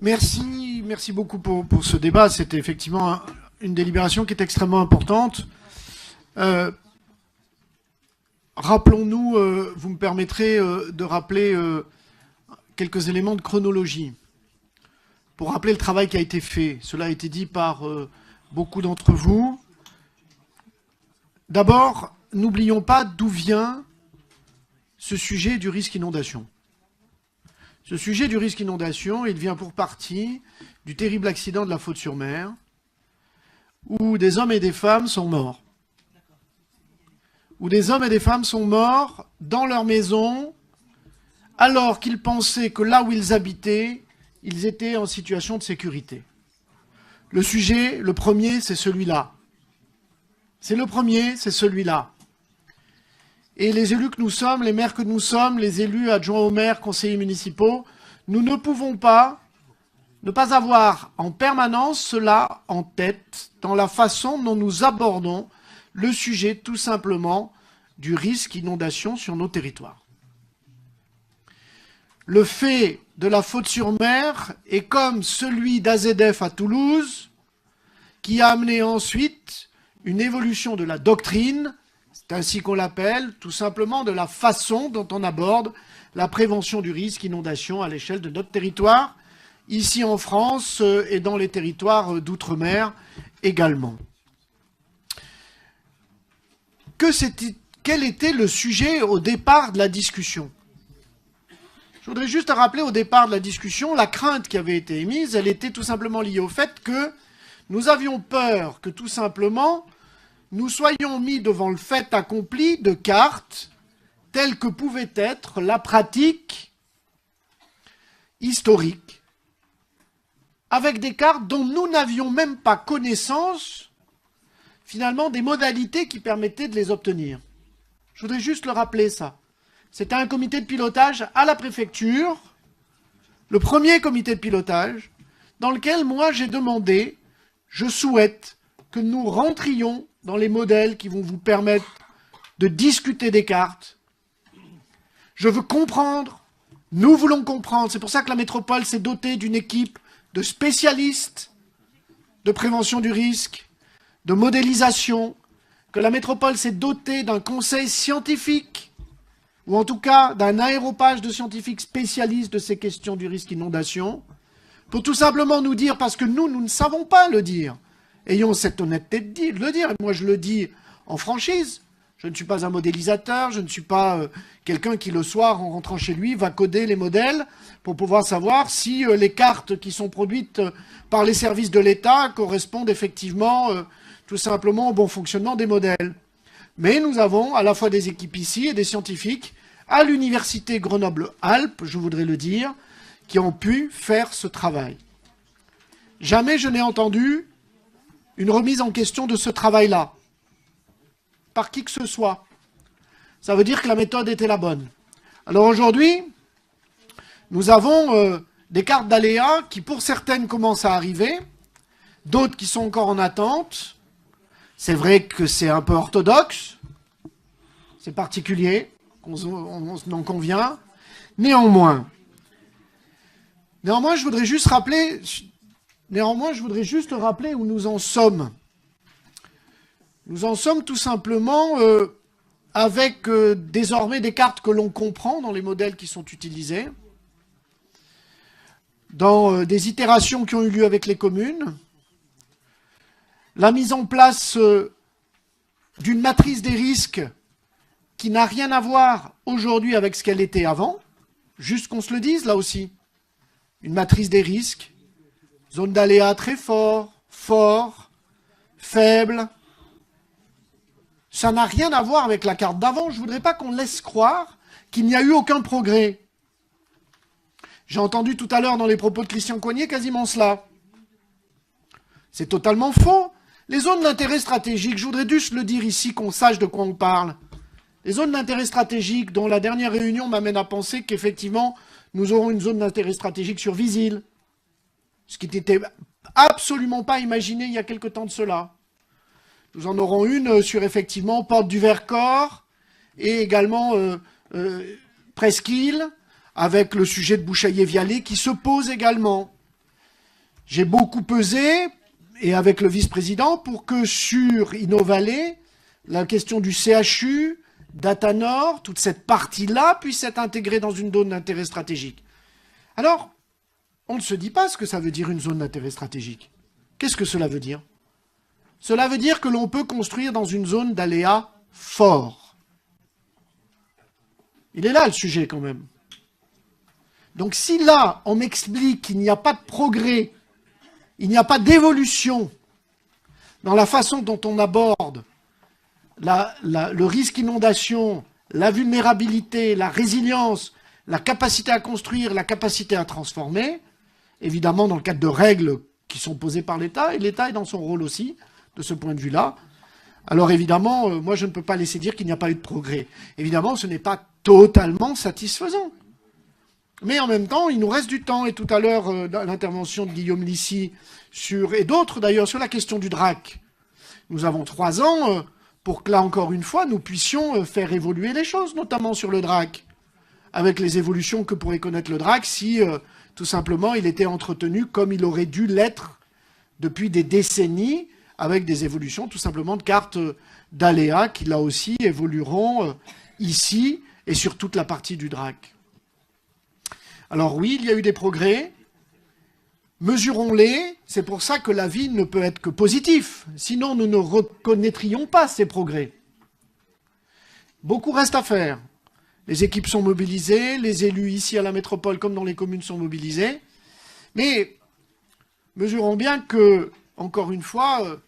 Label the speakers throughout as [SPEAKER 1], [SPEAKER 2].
[SPEAKER 1] Merci beaucoup pour ce débat. C'était effectivement une délibération qui est extrêmement importante. Rappelons-nous, vous me permettrez de rappeler quelques éléments de chronologie pour rappeler le travail qui a été fait. Cela a été dit par beaucoup d'entre vous. D'abord, n'oublions pas d'où vient ce sujet du risque inondation. Ce sujet du risque inondation, il vient pour partie du terrible accident de la Faute-sur-Mer, où des hommes et des femmes sont morts. Où des hommes et des femmes sont morts dans leur maison, alors qu'ils pensaient que là où ils habitaient, ils étaient en situation de sécurité. Le sujet, le premier, c'est celui-là. C'est le premier, c'est celui-là. Et les élus que nous sommes, les maires que nous sommes, les élus adjoints aux maires, conseillers municipaux, nous ne pouvons pas ne pas avoir en permanence cela en tête dans la façon dont nous abordons le sujet tout simplement du risque inondation sur nos territoires. Le fait de la Faute-sur-Mer est comme celui d'AZF à Toulouse, qui a amené ensuite une évolution de la doctrine, c'est ainsi qu'on l'appelle, tout simplement de la façon dont on aborde la prévention du risque inondation à l'échelle de notre territoire, ici en France et dans les territoires d'outre-mer également. Quel était le sujet au départ de la discussion? Je voudrais juste rappeler au départ de la discussion, la crainte qui avait été émise, elle était tout simplement liée au fait que nous avions peur que tout simplement nous soyons mis devant le fait accompli de cartes telles que pouvait être la pratique historique, avec des cartes dont nous n'avions même pas connaissance, finalement, des modalités qui permettaient de les obtenir. Je voudrais juste le rappeler, ça. C'était un comité de pilotage à la préfecture, le premier comité de pilotage, dans lequel moi j'ai demandé, je souhaite que nous rentrions dans les modèles qui vont vous permettre de discuter des cartes. Je veux comprendre, nous voulons comprendre, c'est pour ça que la métropole s'est dotée d'une équipe de spécialistes de prévention du risque, de modélisation, que la métropole s'est dotée d'un conseil scientifique, ou en tout cas d'un aéropage de scientifiques spécialistes de ces questions du risque inondation, pour tout simplement nous dire, parce que nous ne savons pas le dire, ayons cette honnêteté de le dire, et moi je le dis en franchise, je ne suis pas un modélisateur, je ne suis pas quelqu'un qui le soir, en rentrant chez lui, va coder les modèles pour pouvoir savoir si les cartes qui sont produites par les services de l'État correspondent effectivement tout simplement au bon fonctionnement des modèles. Mais nous avons à la fois des équipes ici et des scientifiques à l'université Grenoble-Alpes, je voudrais le dire, qui ont pu faire ce travail. Jamais je n'ai entendu une remise en question de ce travail-là, par qui que ce soit. Ça veut dire que la méthode était la bonne. Alors aujourd'hui, nous avons des cartes d'aléas qui, pour certaines, commencent à arriver, d'autres qui sont encore en attente. C'est vrai que c'est un peu orthodoxe, c'est particulier, on en convient. Néanmoins, je voudrais juste rappeler où nous en sommes. Nous en sommes tout simplement avec désormais des cartes que l'on comprend dans les modèles qui sont utilisés, dans des itérations qui ont eu lieu avec les communes, la mise en place d'une matrice des risques qui n'a rien à voir aujourd'hui avec ce qu'elle était avant, juste qu'on se le dise là aussi. Une matrice des risques, zone d'aléa très fort, faible. Ça n'a rien à voir avec la carte d'avant. Je ne voudrais pas qu'on laisse croire qu'il n'y a eu aucun progrès. J'ai entendu tout à l'heure dans les propos de Christian Coignet quasiment cela. C'est totalement faux. Les zones d'intérêt stratégique, je voudrais juste le dire ici, qu'on sache de quoi on parle. Les zones d'intérêt stratégique, dont la dernière réunion m'amène à penser qu'effectivement, nous aurons une zone d'intérêt stratégique sur Visil. Ce qui n'était absolument pas imaginé il y a quelque temps de cela. Nous en aurons une sur, effectivement, Porte du Vercors et également Presqu'île, avec le sujet de Bouchaillé-Vialet qui se pose également. J'ai beaucoup pesé, et avec le vice-président, pour que sur Innovalley, la question du CHU, Datanor, toute cette partie-là puisse être intégrée dans une zone d'intérêt stratégique. Alors, on ne se dit pas ce que ça veut dire une zone d'intérêt stratégique. Qu'est-ce que cela veut dire? Cela veut dire que l'on peut construire dans une zone d'aléa fort. Il est là le sujet quand même. Donc si là, on m'explique qu'il n'y a pas de progrès, il n'y a pas d'évolution dans la façon dont on aborde le risque inondation, la vulnérabilité, la résilience, la capacité à construire, la capacité à transformer, évidemment dans le cadre de règles qui sont posées par l'État, et l'État est dans son rôle aussi, de ce point de vue-là. Alors évidemment, moi je ne peux pas laisser dire qu'il n'y a pas eu de progrès. Évidemment, ce n'est pas totalement satisfaisant. Mais en même temps, il nous reste du temps. Et tout à l'heure, dans l'intervention de Guillaume Lissy, et d'autres d'ailleurs, sur la question du DRAC, nous avons 3 ans pour que là, encore une fois, nous puissions faire évoluer les choses, notamment sur le DRAC, avec les évolutions que pourrait connaître le DRAC si, tout simplement, il était entretenu comme il aurait dû l'être depuis des décennies, avec des évolutions tout simplement de cartes d'aléas qui, là aussi, évolueront ici et sur toute la partie du DRAC. Alors oui, il y a eu des progrès, mesurons-les, c'est pour ça que l'avis ne peut être que positif, sinon nous ne reconnaîtrions pas ces progrès. Beaucoup reste à faire. Les équipes sont mobilisées, les élus ici à la métropole comme dans les communes sont mobilisés, mais mesurons bien que, encore une fois,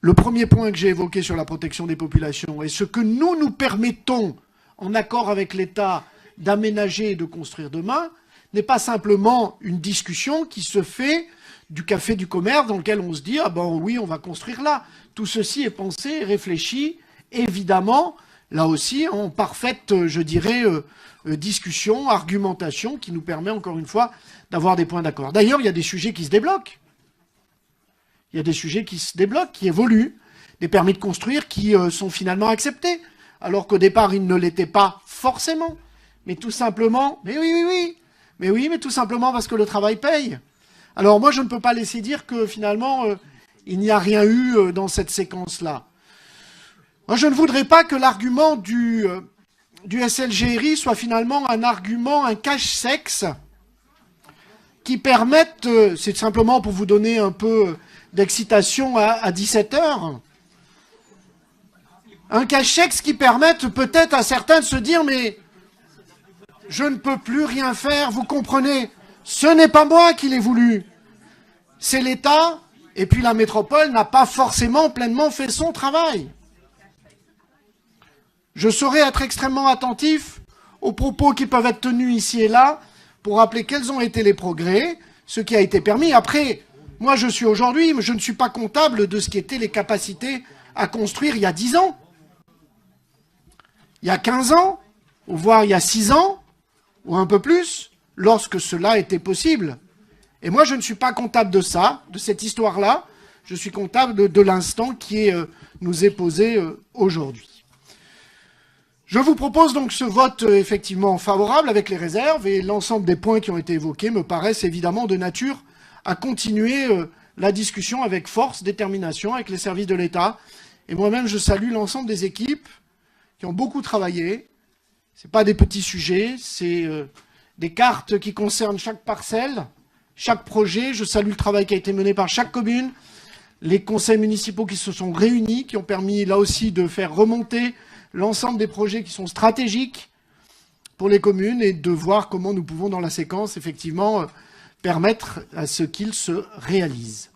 [SPEAKER 1] le premier point que j'ai évoqué sur la protection des populations et ce que nous permettons, en accord avec l'État, d'aménager et de construire demain, n'est pas simplement une discussion qui se fait du café du commerce dans lequel on se dit « Ah ben oui, on va construire là ». Tout ceci est pensé, réfléchi, évidemment, là aussi, en parfaite, je dirais, discussion, argumentation, qui nous permet, encore une fois, d'avoir des points d'accord. D'ailleurs, il y a des sujets qui se débloquent. Il y a des sujets qui se débloquent, qui évoluent, des permis de construire qui sont finalement acceptés, alors qu'au départ, ils ne l'étaient pas forcément. Mais tout simplement, mais tout simplement parce que le travail paye. Alors moi, je ne peux pas laisser dire que finalement, il n'y a rien eu dans cette séquence-là. Moi, je ne voudrais pas que l'argument du SLGRI soit finalement un argument, un cache-sexe, qui permette, c'est simplement pour vous donner un peu d'excitation à 17h, un cache-sexe qui permette peut-être à certains de se dire « mais je ne peux plus rien faire, vous comprenez, ce n'est pas moi qui l'ai voulu, c'est l'État, et puis la métropole n'a pas forcément pleinement fait son travail ». Je saurais être extrêmement attentif aux propos qui peuvent être tenus ici et là pour rappeler quels ont été les progrès, ce qui a été permis. Après, moi je suis aujourd'hui, je ne suis pas comptable de ce qui étaient les capacités à construire il y a 10 ans. Il y a 15 ans, ou voire il y a 6 ans, ou un peu plus, lorsque cela était possible. Et moi je ne suis pas comptable de ça, de cette histoire-là, je suis comptable de l'instant qui nous est posé aujourd'hui. Je vous propose donc ce vote effectivement favorable avec les réserves et l'ensemble des points qui ont été évoqués me paraissent évidemment de nature à continuer la discussion avec force, détermination, avec les services de l'État. Et moi-même, je salue l'ensemble des équipes qui ont beaucoup travaillé. Ce n'est pas des petits sujets, c'est des cartes qui concernent chaque parcelle, chaque projet. Je salue le travail qui a été mené par chaque commune, les conseils municipaux qui se sont réunis, qui ont permis là aussi de faire remonter l'ensemble des projets qui sont stratégiques pour les communes et de voir comment nous pouvons, dans la séquence, effectivement, permettre à ce qu'ils se réalisent.